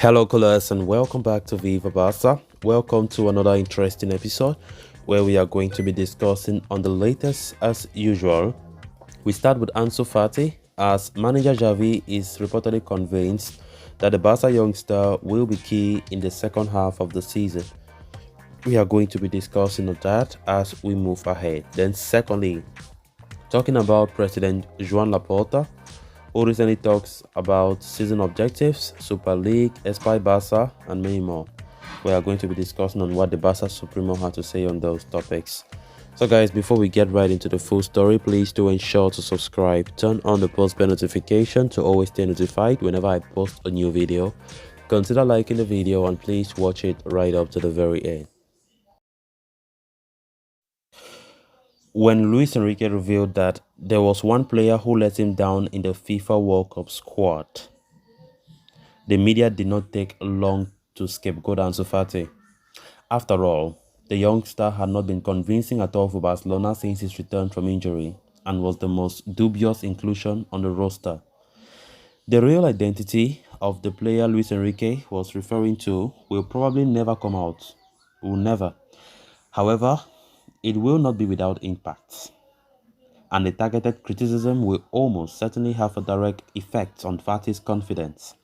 Hello, colors, and welcome back to Viva Barca. Welcome to another interesting episode where we are going to be discussing on the latest as usual. We start with Ansu Fati, as manager Xavi is reportedly convinced that the Barca youngster will be key in the second half of the season. We are going to be discussing on that as we move ahead. Then, secondly, talking about President Joan Laporta, who recently talks about season objectives, Super League, Espai Barca, and many more. We are going to be discussing on what the Barca Supremo had to say on those topics. So guys, before we get right into the full story, please do ensure to subscribe, turn on the post bell notification to always stay notified whenever I post a new video. Consider liking the video and please watch it right up to the very end. When Luis Enrique revealed that there was one player who let him down in the FIFA World Cup squad, the media did not take long to scapegoat Ansu Fati. After all, the youngster had not been convincing at all for Barcelona since his return from injury and was the most dubious inclusion on the roster. The real identity of the player Luis Enrique was referring to will probably never come out. Will never. However, it will not be without impact, and the targeted criticism will almost certainly have a direct effect on Fati's confidence.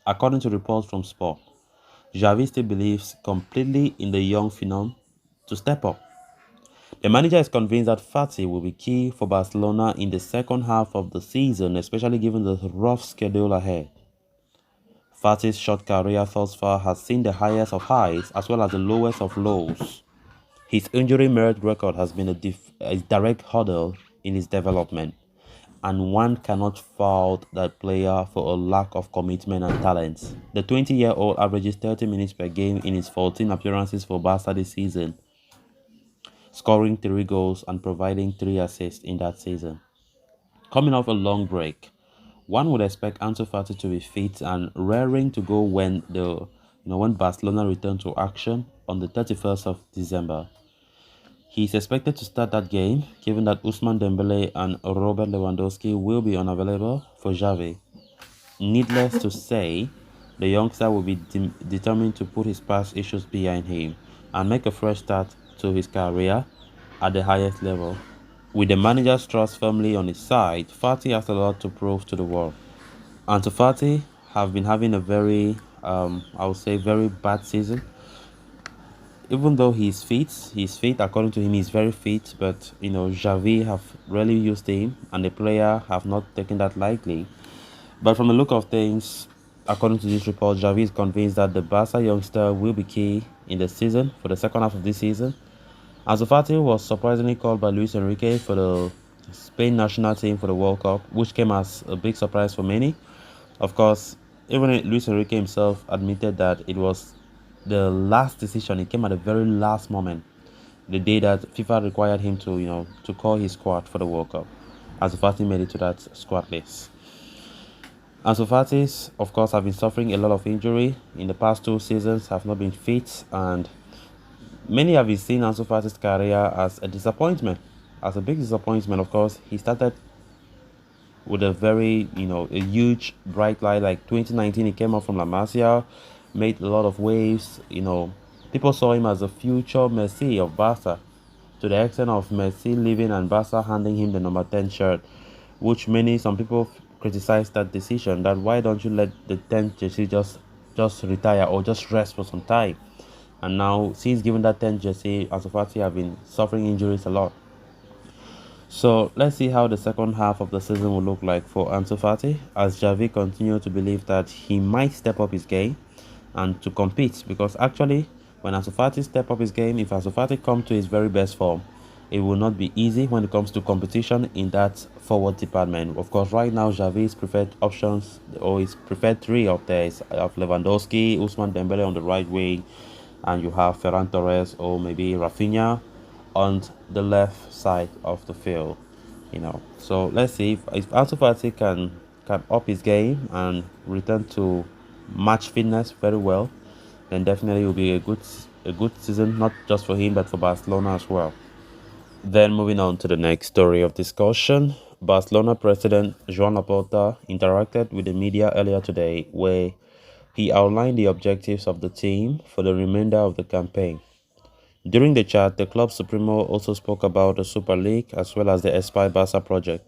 According to reports from Sport, Xavi still believes completely in the young phenom to step up. The manager is convinced that Fati will be key for Barcelona in the second half of the season, especially given the rough schedule ahead. Fati's short career thus far has seen the highest of highs as well as the lowest of lows. His injury merit record has been a direct hurdle in his development, and one cannot fault that player for a lack of commitment and talent. The 20-year-old averages 30 minutes per game in his 14 appearances for Barca this season, scoring 3 goals and providing 3 assists in that season. Coming off a long break, one would expect Ansu Fati to be fit and raring to go when Barcelona return to action on the 31st of December. He is expected to start that game, given that Ousmane Dembele and Robert Lewandowski will be unavailable for Xavi. Needless to say, the youngster will be determined to put his past issues behind him and make a fresh start to his career at the highest level. With the manager's trust firmly on his side, Fati has a lot to prove to the world. Ansu Fati have been having a very, I would say, very bad season. Even though he's fit according to him, he's very fit, but Xavi have really used him and the player have not taken that lightly. But from the look of things, according to this report, Xavi is convinced that the Barca youngster will be key in the season for the second half of this season. Ansu Fati was surprisingly called by Luis Enrique for the Spain national team for the World Cup, which came as a big surprise for many. Of course, even Luis Enrique himself admitted that it was the last decision. It came at the very last moment, the day that FIFA required him to call his squad for the World Cup. Ansu Fati made it to that squad list. Ansu Fati, of course, have been suffering a lot of injury in the past 2 seasons, have not been fit, and many have been seeing Ansu Fati's career as a disappointment, as a big disappointment. Of course, he started with a very, a huge bright light. Like 2019, he came up from La Masia, made a lot of waves. People saw him as a future Messi of Barca, to the extent of Messi leaving and Barca handing him the number 10 shirt, which some people criticized that decision. That why don't you let the 10th jersey just retire or just rest for some time? And now, since given that 10th jersey, Ansu Fati have been suffering injuries a lot. So let's see how the second half of the season will look like for Ansu Fati, as Xavi continues to believe that he might step up his game and to compete, because actually when Ansu Fati step up his game, if Ansu Fati come to his very best form, it will not be easy when it comes to competition in that forward department. Of course, right now Xavi's preferred options, or his preferred 3 up there, is of Lewandowski, Ousmane Dembele on the right wing, and you have Ferran Torres or maybe Rafinha on the left side of the field. So let's see if Ansu Fati can up his game and return to match fitness very well, then definitely it will be a good season, not just for him but for Barcelona as well. Then moving on to the next story of discussion, Barcelona president Joan Laporta interacted with the media earlier today, where He outlined the objectives of the team for the remainder of the campaign. During the chat, the club supremo also spoke about the Super League as well as the Espai Barca project,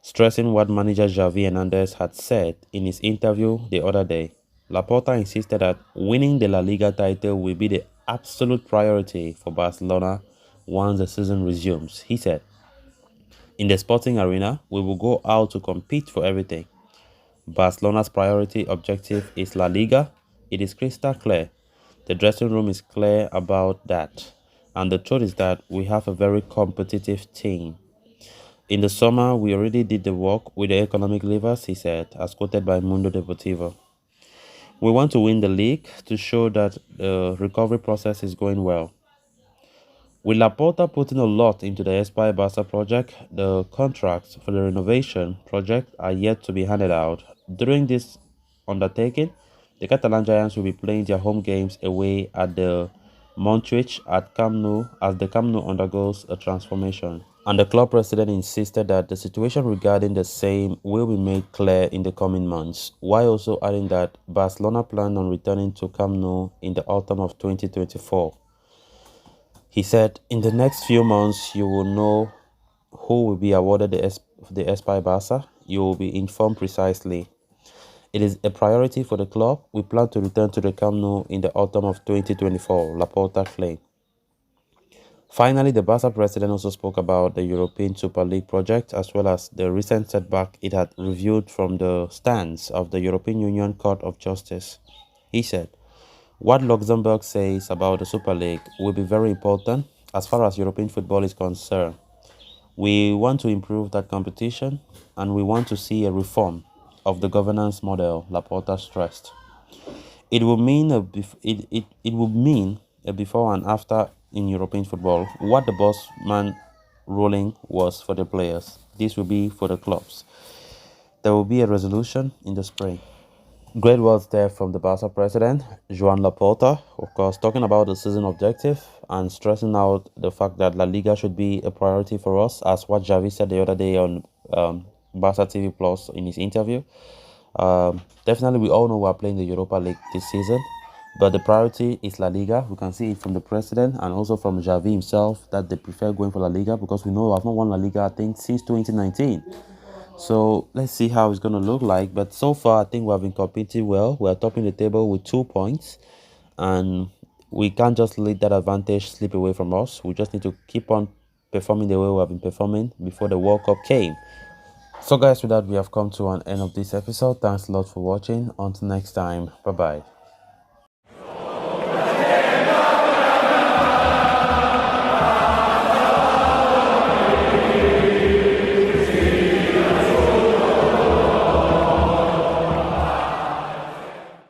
stressing what manager Xavi Hernandez had said in his interview the other day. Laporta insisted that winning the La Liga title will be the absolute priority for Barcelona once the season resumes. He said, "In the sporting arena, we will go out to compete for everything. Barcelona's priority objective is La Liga. It is crystal clear. The dressing room is clear about that. And the truth is that we have a very competitive team. In the summer, we already did the work with the economic levers," he said, as quoted by Mundo Deportivo. "We want to win the league to show that the recovery process is going well. With Laporta putting a lot into the Espai Barca project, the contracts for the renovation project are yet to be handed out. During this undertaking, the Catalan Giants will be playing their home games away at the Montjuic at Camp Nou as the Camp Nou undergoes a transformation." And the club president insisted that the situation regarding the same will be made clear in the coming months, while also adding that Barcelona planned on returning to Camp Nou in the autumn of 2024. He said, "In the next few months, you will know who will be awarded the Espai Barca. You will be informed precisely. It is a priority for the club. We plan to return to the Camp Nou in the autumn of 2024, Laporta claimed. Finally, the Barca president also spoke about the European Super League project as well as the recent setback it had reviewed from the stance of the European Union Court of Justice. He said, "What Luxembourg says about the Super League will be very important as far as European football is concerned. We want to improve that competition and we want to see a reform of the governance model," Laporta stressed. It will mean it would mean a before and after in European football. What the boss man ruling was for the players, this will be for the clubs. There will be a resolution in the spring." Great words there from the Barca president, Joan Laporta, of course, talking about the season objective and stressing out the fact that La Liga should be a priority for us, as what Xavi said the other day on Barca TV Plus in his interview. Definitely, we all know we're playing the Europa League this season, but the priority is La Liga. We can see it from the president and also from Xavi himself that they prefer going for La Liga because we know I've not won La Liga, I think, since 2019. So let's see how it's going to look like. But so far, I think we have been competing well. We are topping the table with 2 points, and we can't just let that advantage slip away from us. We just need to keep on performing the way we have been performing before the World Cup came. So guys, with that, we have come to an end of this episode. Thanks a lot for watching. Until next time, bye bye.